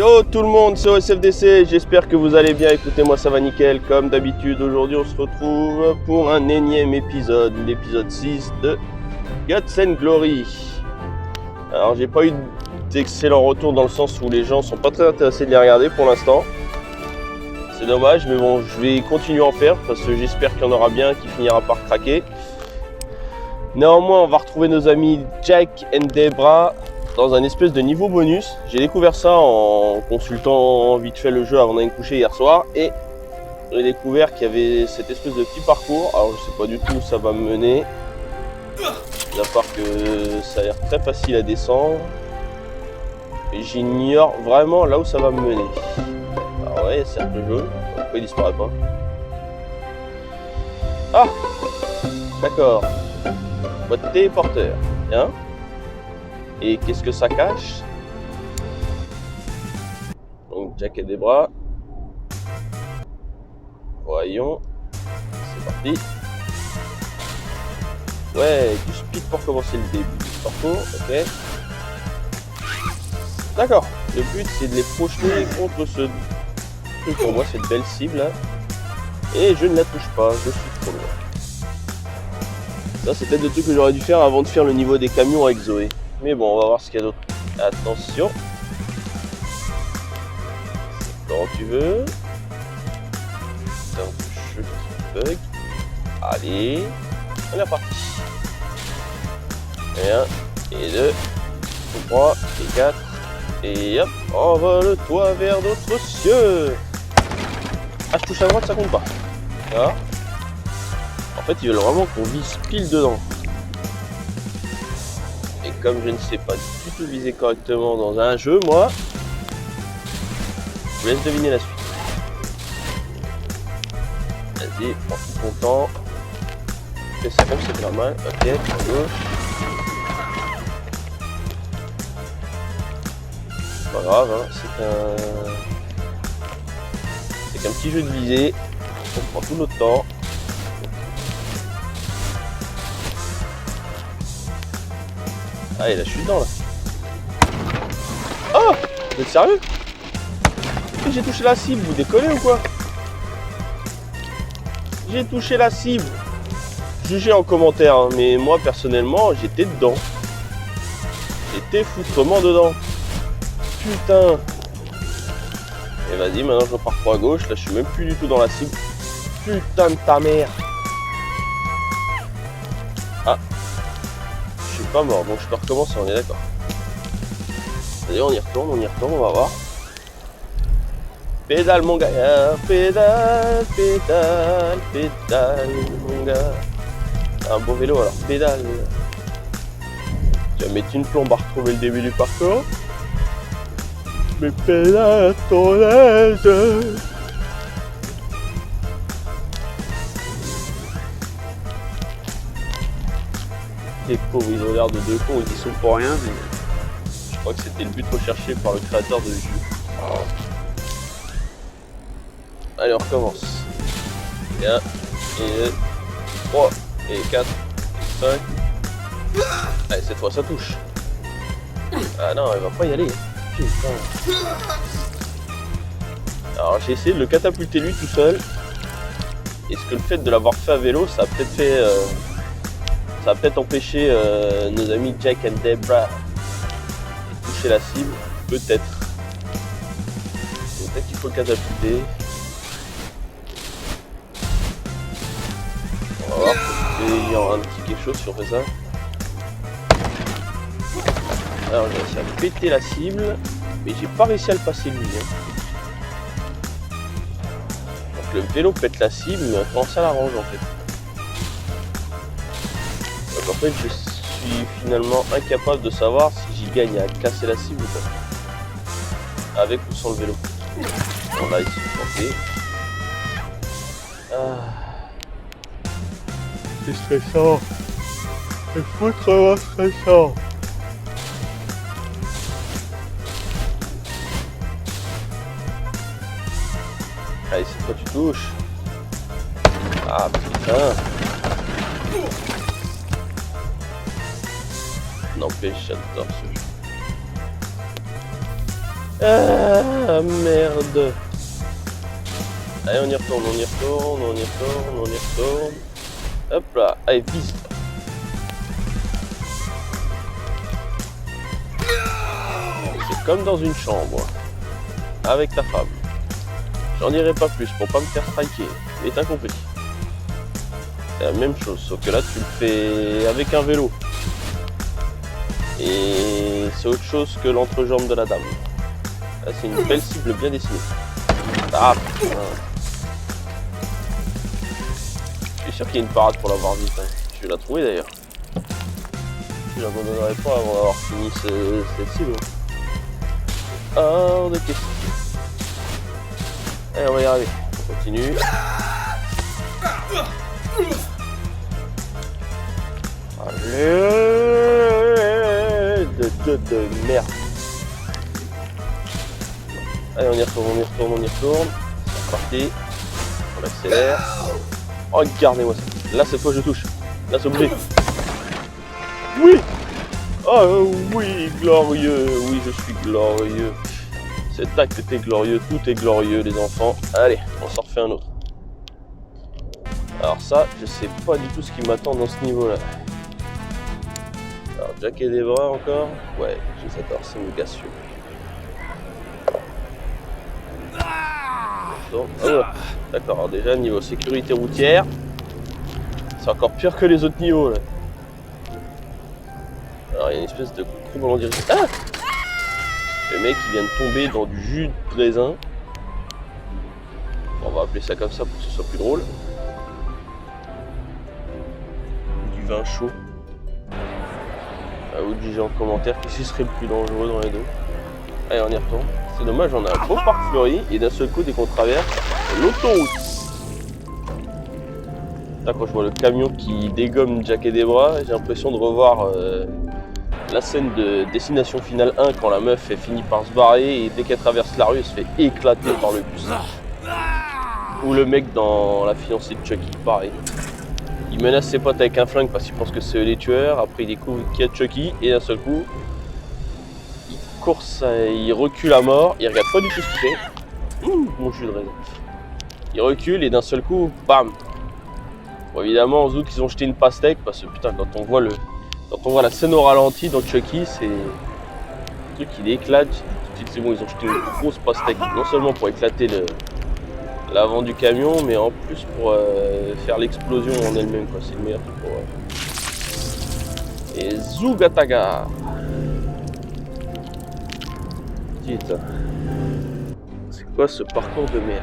Yo tout le monde, c'est OSFDC, j'espère que vous allez bien, écoutez moi ça va nickel, comme d'habitude aujourd'hui on se retrouve pour un énième épisode, l'épisode 6 de Guts and Glory. Alors j'ai pas eu d'excellents retours dans le sens où les gens sont pas très intéressés de les regarder pour l'instant. C'est dommage mais bon je vais continuer à en faire parce que j'espère qu'il y en aura bien qui finira par craquer. Néanmoins on va retrouver nos amis Jack et Debra dans un espèce de niveau bonus. J'ai découvert ça en consultant vite fait le jeu avant d'aller me coucher hier soir et j'ai découvert qu'il y avait cette espèce de petit parcours. Alors je sais pas du tout où ça va me mener, à part que ça a l'air très facile à descendre, et j'ignore vraiment là où ça va me mener. Ah ouais, cercle jaune, pourquoi il disparaît pas? Ah d'accord, boîte téléporteur, bien. Et qu'est-ce que ça cache? Donc Jack et Debra. Voyons. C'est parti. Ouais, du speed pour commencer le début du parcours, ok. D'accord. Le but c'est de les projeter contre ce truc. Pour moi c'est une belle cible là. Et je ne la touche pas, je suis trop loin. Ça c'est peut-être le truc que j'aurais dû faire avant de faire le niveau des camions avec Zoé. Mais bon, on va voir ce qu'il y a d'autre. Attention. Quand tu veux. C'est un jeu qui bug. Allez. On est reparti. Et 1, et 2, et 3, et 4. Et hop, envole-toi vers d'autres cieux. Ah, je touche à droite, ça compte pas. Là. En fait, ils veulent vraiment qu'on vise pile dedans. Et comme je ne sais pas du tout viser correctement dans un jeu, moi, je vous laisse deviner la suite. Vas-y, prends tout ton temps. Fais ça comme c'est pas mal. Ok, à gauche. C'est pas grave, hein. C'est qu'un petit jeu de visée. On prend tout notre temps. Allez, là je suis dedans là. Oh, vous êtes sérieux? J'ai touché la cible, vous décollez ou quoi? J'ai touché la cible. Jugez en commentaire, hein, mais moi personnellement j'étais dedans. J'étais foutrement dedans. Putain. Et vas-y, maintenant je repars pour à gauche, là je suis même plus du tout dans la cible. Putain de ta mère. Ah. Je suis pas mort, donc je peux recommencer, on est d'accord. D'ailleurs on y retourne, on va voir. Pédale mon gars, pédale, pédale, pédale mon gars. Un beau vélo alors, pédale. Tu vas mettre une plombe à retrouver le début du parcours. Mais pédale ton aise. Les pauvres, ils ont l'air de deux cons, ils y sont pour rien, mais je crois que c'était le but recherché par le créateur de jeu. Allez, on recommence. Et 1, et 2, 3, et 4, et 5. Allez, cette fois ça touche. Ah non, elle va pas y aller. Putain. Alors j'ai essayé de le catapulter lui tout seul. Est-ce que le fait de l'avoir fait à vélo, ça a peut-être fait... ça va peut-être empêcher nos amis Jack et Debra de toucher la cible, peut-être. Peut-être qu'il faut le catapulter. On va voir, il y aura un petit quelque chose si on fait ça. Alors j'ai réussi à péter la cible, mais j'ai pas réussi à le passer lui. Hein. Donc le vélo pète la cible, mais comment ça l'arrange en fait? Donc en fait je suis finalement incapable de savoir si j'y gagne à casser la cible ou pas. Avec ou sans le vélo. Bon là ils sont tentés. C'est stressant. C'est foutrement stressant. Allez, cette fois tu touches. Ah putain. N'empêche, j'adore ce jeu. Ah merde. Allez, on y retourne, on y retourne, on y retourne, on y retourne. Hop là, allez, vise. C'est comme dans une chambre, avec ta femme. J'en dirai pas plus pour pas me faire striker, mais t'as compris. C'est la même chose, sauf que là tu le fais avec un vélo. Et c'est autre chose que l'entrejambe de la dame. Là c'est une belle cible bien dessinée. Ah putain. Je suis sûr qu'il y a une parade pour l'avoir vite. Hein. Je vais la trouver d'ailleurs. Je l'abandonnerai pas avant d'avoir fini cette cible. Hors de question. Allez, on va y arriver. On continue. Allez, de merde. Allez, on y retourne, on y retourne, on y retourne. C'est parti. On accélère. Regardez-moi ça. Là, cette fois, je touche. Là, c'est obligé. Oui. Oh oui, glorieux. Oui, je suis glorieux. Cet acte était glorieux. Tout est glorieux, les enfants. Allez, on s'en refait un autre. Alors ça, je sais pas du tout ce qui m'attend dans ce niveau-là. Alors, Jack et des bras encore. Ouais, je les adore, c'est audacieux. Oh, d'accord, alors déjà niveau sécurité routière, c'est encore pire que les autres niveaux là. Alors il y a une espèce de trouble en direction. Ah, le mec qui vient de tomber dans du jus de raisin. On va appeler ça comme ça pour que ce soit plus drôle. Du vin chaud. À vous de juger en commentaire qui serait le plus dangereux dans les deux. Allez, on y retourne. C'est dommage, on a un beau parc fleuri et d'un seul coup, dès qu'on traverse l'autoroute. Là, quand je vois le camion qui dégomme Jack et Debra, j'ai l'impression de revoir la scène de Destination Finale 1 quand la meuf elle finit par se barrer et dès qu'elle traverse la rue, elle se fait éclater par le bus. Ou le mec dans La fiancée de Chucky, pareil. Il menace ses potes avec un flingue parce qu'il pense que c'est eux les tueurs. Après, il découvre qu'il y a Chucky et d'un seul coup, il recule à mort, il regarde pas du tout ce qu'il fait. Mon jus de raisin. Il recule et d'un seul coup, bam. Bon, évidemment, on se doute qu'ils ont jeté une pastèque parce que putain, quand on voit la scène au ralenti dans Chucky, c'est le truc il éclate. Tout de suite, c'est bon, ils ont jeté une grosse pastèque, non seulement pour éclater l'avant du camion, mais en plus pour faire l'explosion en elle-même. C'est le meilleur truc pour. Et Zougataga. Putain. C'est quoi ce parcours de merde?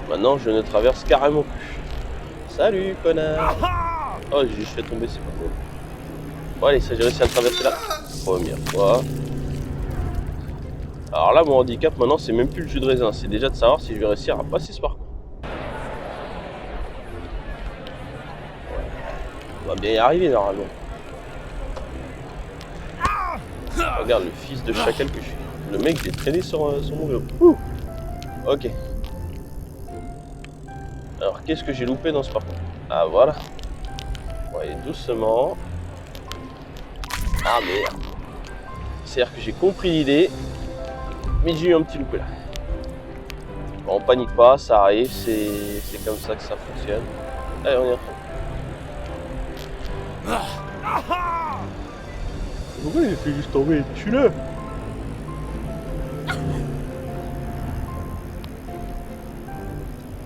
Maintenant je ne traverse carrément plus. Salut connard. Oh j'ai juste fait tomber, c'est pas cool. Bon allez, ça j'ai réussi à le traverser là. Première fois. Alors là mon handicap maintenant c'est même plus le jus de raisin, c'est déjà de savoir si je vais réussir à passer ce parcours. On va bien y arriver normalement. Regarde le fils de chacal que je suis. Le mec j'ai traîné sur mon vélo. Ok. Alors qu'est-ce que j'ai loupé dans ce parcours? Ah voilà. On va aller doucement. Ah merde. C'est-à-dire que j'ai compris l'idée, mais j'ai eu un petit loupé là. Bon, on panique pas, ça arrive, c'est comme ça que ça fonctionne. Allez, on y retourne. Pourquoi il fait juste tomber? Je suis là.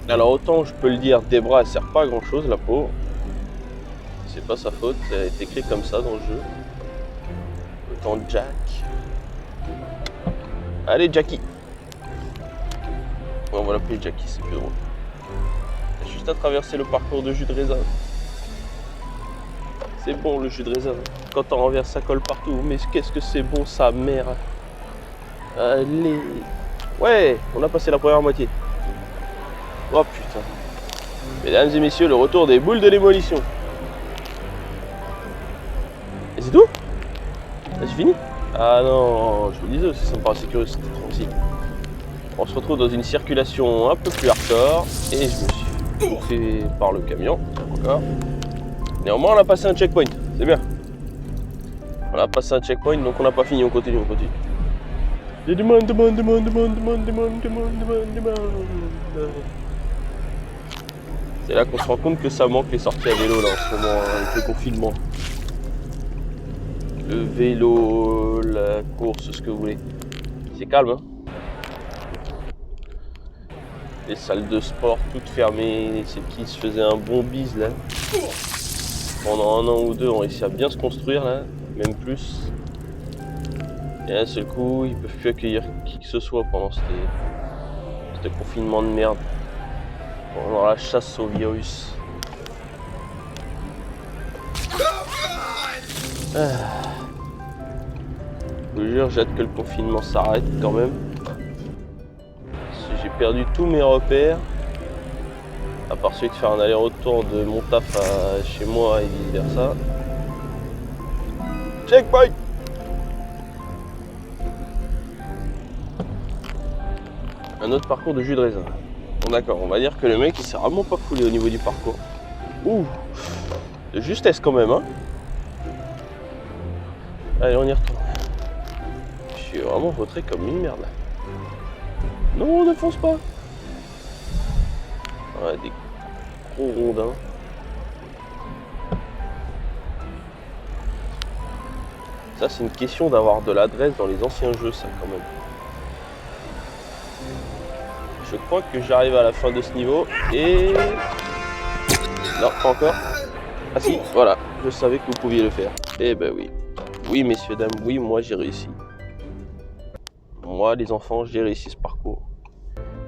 Alors autant je peux le dire, Debra elle sert pas à grand chose la pauvre. C'est pas sa faute, elle est écrite comme ça dans le jeu. Autant Jack. Allez Jackie. On va l'appeler Jackie, c'est plus drôle. Il y a juste à traverser le parcours de jus de raisin. C'est bon le jus de raisin. Quand on renverse ça colle partout. Mais qu'est-ce que c'est bon sa mère. Allez. Ouais, on a passé la première moitié. Oh putain. Mesdames et messieurs, le retour des boules de démolition. Et c'est tout? C'est fini? Ah non, je vous le disais aussi, ça me paraissait curieux, c'était trop aussi. On se retrouve dans une circulation un peu plus hardcore et je me suis bouffé par le camion, encore. Néanmoins, on a passé un checkpoint, c'est bien. On a passé un checkpoint, donc on n'a pas fini, on continue. Demande. C'est là qu'on se rend compte que ça manque les sorties à vélo là en ce moment, avec le confinement. Le vélo, la course, ce que vous voulez. C'est calme, hein. Les salles de sport toutes fermées, c'est qui se faisait un bon bise là. Pendant un an ou deux, on réussit à bien se construire là, même plus. Et d'un seul coup, ils peuvent plus accueillir qui que ce soit pendant ce confinement de merde. Pendant la chasse au virus. Je vous jure, j'ai hâte que le confinement s'arrête quand même. J'ai perdu tous mes repères. À part celui de faire un aller-retour de mon taf à chez moi et vice versa. Checkpoint! Un autre parcours de jus de raisin. Bon d'accord, on va dire que le mec il s'est vraiment pas foulé au niveau du parcours. Ouh! De justesse quand même, hein. Allez, on y retourne. Je suis vraiment vautré comme une merde là. Non, ne fonce pas! Ouais, des gros rondins. Ça, c'est une question d'avoir de l'adresse dans les anciens jeux, ça, quand même. Je crois que j'arrive à la fin de ce niveau et... Non, pas encore. Ah si, voilà, je savais que vous pouviez le faire. Eh ben oui. Oui, messieurs, dames, oui, moi j'ai réussi. Moi, les enfants, j'ai réussi ce parcours.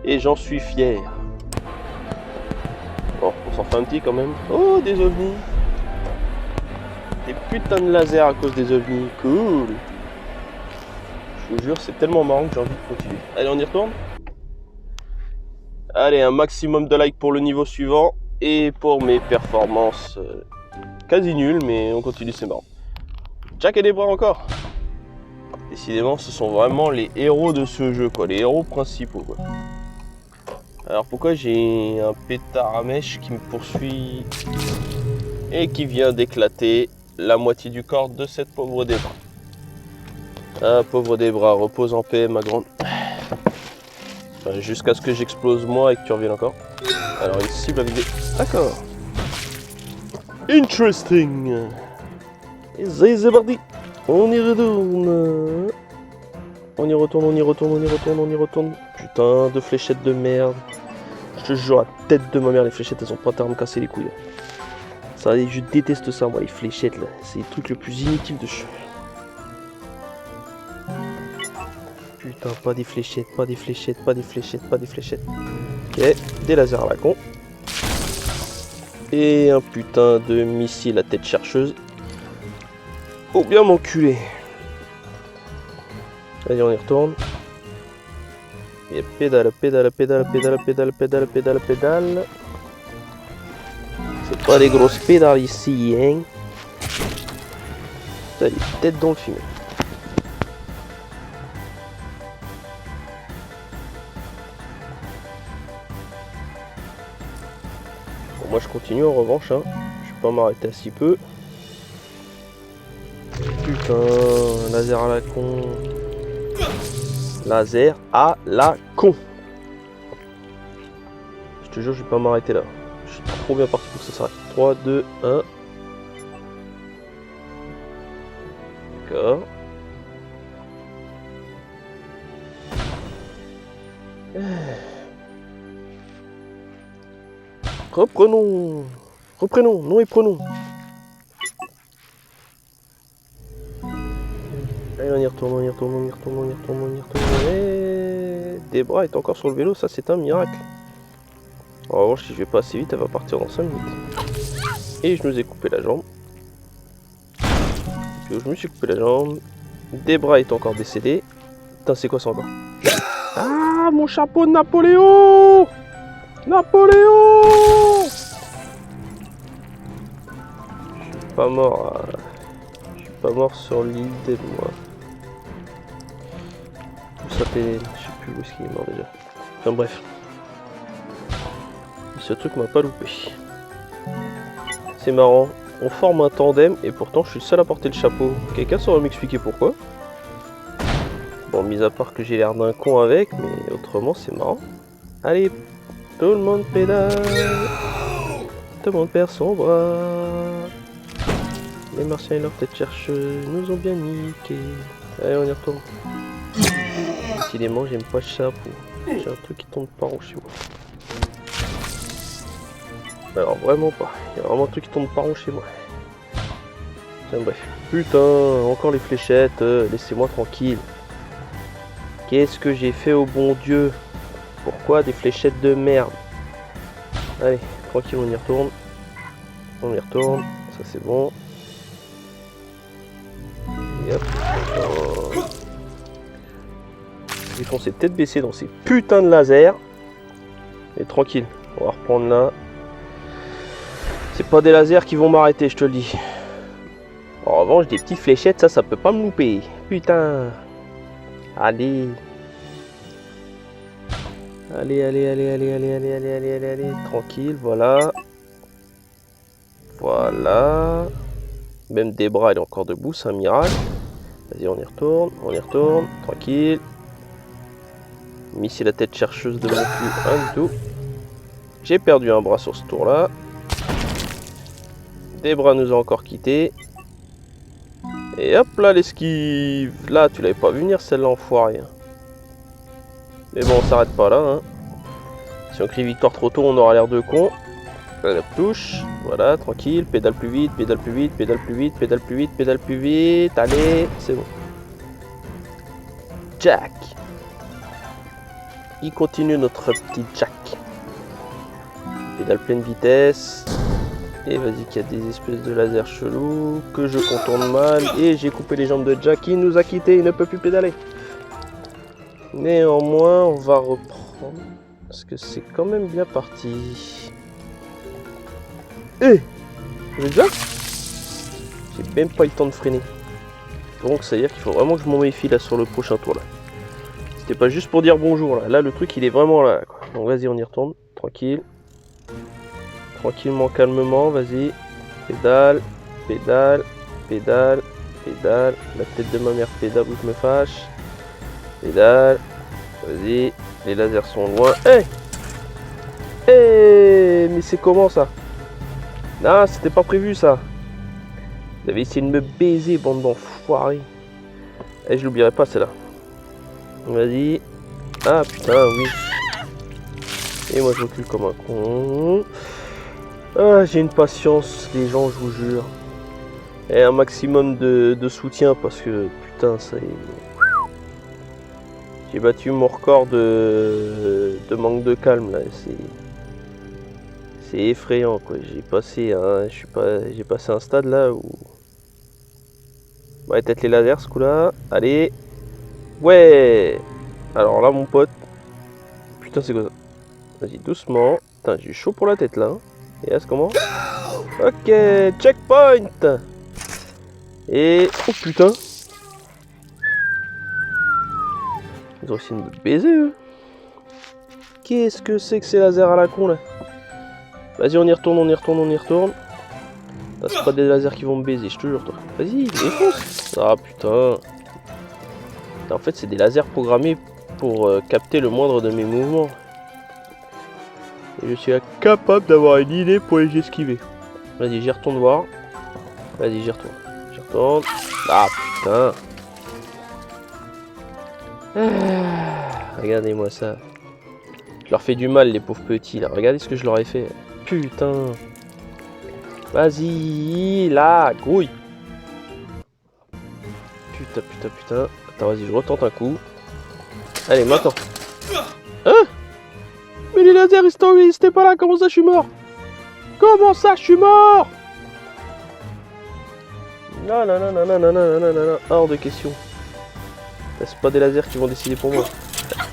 Et j'en suis fier. Bon, on s'en fait un petit quand même. Oh, des ovnis. Des putains de lasers à cause des ovnis. Cool. Je vous jure, c'est tellement marrant que j'ai envie de continuer. Allez, on y retourne. Allez, un maximum de likes pour le niveau suivant. Et pour mes performances quasi nulles, mais on continue, c'est marrant. Jack et des bras encore. Décidément, ce sont vraiment les héros de ce jeu, quoi. Les héros principaux, quoi. Alors pourquoi j'ai un pétard à mèche qui me poursuit et qui vient d'éclater la moitié du corps de cette pauvre Debra. Ah, pauvre Debra, repose en paix, ma grande. Enfin, jusqu'à ce que j'explose moi et que tu reviennes encore. Alors il cible avec des... D'accord. Interesting. Et c'est parti. On y retourne. On y retourne, on y retourne, on y retourne, on y retourne. Putain de fléchettes de merde. Je te jure, la tête de ma mère, les fléchettes, elles ont pas tard à me casser les couilles. Ça, je déteste ça, moi, les fléchettes, là. C'est le truc le plus inutile de jeu. Putain, pas des fléchettes, pas des fléchettes, pas des fléchettes, pas des fléchettes. Ok, des lasers à la con. Et un putain de missile à tête chercheuse. Oh, bien m'enculer. Allez, on y retourne. Et pédale, pédale, pédale, pédale, pédale, pédale, pédale, pédale. C'est pas des grosses pédales ici, hein. T'as les têtes dans le fumier. Bon, moi je continue en revanche, hein. Je vais pas m'arrêter à si peu. Putain, laser à la con. Laser à la con. Je te jure, je vais pas m'arrêter là. Je suis trop bien parti pour que ça s'arrête. 3, 2, 1. D'accord. Reprenons. Reprenons, non et prenons. Allez, on y retourne, on y retourne, on y retourne, on y retourne, on y retourne. Et... Debra est encore sur le vélo, ça c'est un miracle. En revanche, si je vais pas assez vite, elle va partir dans 5 minutes. Et je nous ai coupé la jambe. Puis je me suis coupé la jambe. Debra est encore décédée. Putain, c'est quoi ça encore? Ah, mon chapeau de Napoléon! Napoléon! Je suis pas mort. Je suis pas mort sur l'île d'Elbe, moi. Où ça t'est... Je sais plus où est-ce qu'il est mort déjà. Enfin bref. Ce truc m'a pas loupé. C'est marrant. On forme un tandem et pourtant je suis le seul à porter le chapeau. Quelqu'un saurait m'expliquer pourquoi? Bon, mis à part que j'ai l'air d'un con avec, mais autrement c'est marrant. Allez, tout le monde pédale. Tout le monde perd son bras. Les Martiens et leur tête chercheuse nous ont bien niqué. Allez, on y retourne. Décidément, j'aime pas le chapeau. J'ai un truc qui tombe pas rond chez moi. Alors, vraiment pas. Il y a vraiment un truc qui tombe pas rond chez moi. Tiens, bref. Putain, encore les fléchettes. Laissez-moi tranquille. Qu'est-ce que j'ai fait au bon Dieu? Pourquoi des fléchettes de merde? Allez, tranquille, on y retourne. On y retourne. Ça, c'est bon. Et hop. Oh. Ils font ses têtes baissées dans ces putains de lasers. Mais tranquille, on va reprendre là. C'est pas des lasers qui vont m'arrêter, je te le dis. En revanche, des petites fléchettes, ça peut pas me louper. Putain. Allez. Allez. Tranquille, voilà. Voilà. Même des bras, il est encore debout, c'est un miracle. Vas-y, on y retourne. Tranquille. Missile à tête chercheuse de mon cul, un du tout. J'ai perdu un bras sur ce tour-là. Des bras nous ont encore quittés. Et hop là, l'esquive. Là, tu l'avais pas vu venir, celle-là, enfoiré. Mais bon, on s'arrête pas là. Hein. Si on crie victoire trop tôt, on aura l'air de con. Allez, touche. Voilà, tranquille. Pédale plus vite. Allez, c'est bon. Jack. Il continue notre petit Jack. Pédale pleine vitesse. Et vas-y qu'il y a des espèces de lasers chelous que je contourne mal. Et j'ai coupé les jambes de Jack qui nous a quittés. Il ne peut plus pédaler. Néanmoins, on va reprendre. Parce que c'est quand même bien parti. Eh, vous êtes là? J'ai même pas eu le temps de freiner. Donc ça veut dire qu'il faut vraiment que je m'en méfie là sur le prochain tour là. C'était pas juste pour dire bonjour là. Là le truc il est vraiment là quoi. Donc vas-y on y retourne. Tranquille. Tranquillement, calmement, vas-y. Pédale. La tête de ma mère pédale ou je me fâche. Pédale. Vas-y. Les lasers sont loin. Mais c'est comment ça? Non, c'était pas prévu ça. Vous avez essayé de me baiser, bande d'enfoirés. Et je l'oublierai pas celle-là. Vas-y. Ah putain, oui. Et moi je recule comme un con. Ah, j'ai une patience, les gens, je vous jure. Et un maximum de soutien parce que putain, ça y est. J'ai battu mon record de manque de calme là. C'est effrayant quoi. J'ai passé un stade là où. Ouais, peut-être les lasers ce coup là. Allez. Ouais. Alors là mon pote. Putain c'est quoi ça? Vas-y doucement. Putain j'ai eu chaud pour la tête là. Et là c'est comment? Ok, checkpoint. Et. Oh putain. Ils ont essayé de me baiser eux. Qu'est-ce que c'est que ces lasers à la con là? Vas-y on y retourne. C'est pas des lasers qui vont me baiser, je te jure toi. Vas-y, défonce. Ah putain. En fait c'est des lasers programmés pour capter le moindre de mes mouvements. Et je suis incapable d'avoir une idée pour les esquiver. Vas-y j'y retourne voir. Vas-y j'y retourne. Ah putain. Regardez-moi ça. Je leur fais du mal les pauvres petits là. Regardez ce que je leur ai fait. Putain. Vas-y, là, grouille. Putain. Attends, vas-y, je retente un coup. Allez, maintenant. Hein? Mais les lasers, ils étaient pas là. Comment ça, je suis mort? Non. Hors de question. C'est pas des lasers qui vont décider pour moi.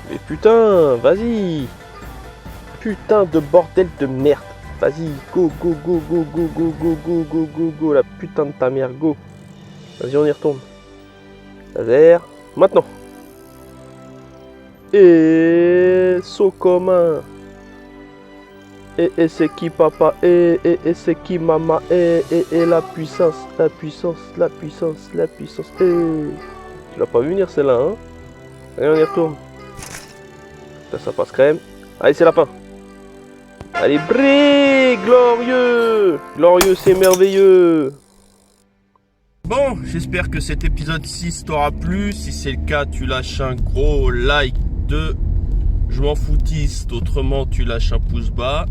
Mais putain, vas-y. Putain de bordel de merde. Vas-y, go, la putain de ta mère, go. Vas-y, on y retourne. Laser, maintenant. Et saut commun. Et c'est qui papa? Et c'est qui maman? Et la puissance. Tu l'as pas vu venir celle-là, hein? Allez, on y retourne. Ça passe crème. Allez, c'est la fin. Allez, bré, glorieux. Glorieux, c'est merveilleux. Bon, j'espère que cet épisode 6 t'aura plu. Si c'est le cas, tu lâches un gros like de Je m'en foutiste. Autrement, tu lâches un pouce bas.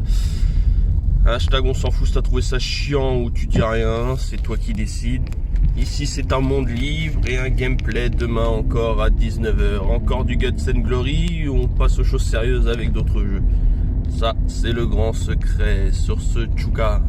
Hashtag on s'en fout si t'as trouvé ça chiant ou tu dis rien. C'est toi qui décides. Ici, c'est un monde libre et un gameplay demain encore à 19h. Encore du Guts and Glory où on passe aux choses sérieuses avec d'autres jeux. Ça, c'est le grand secret sur ce Tchouka.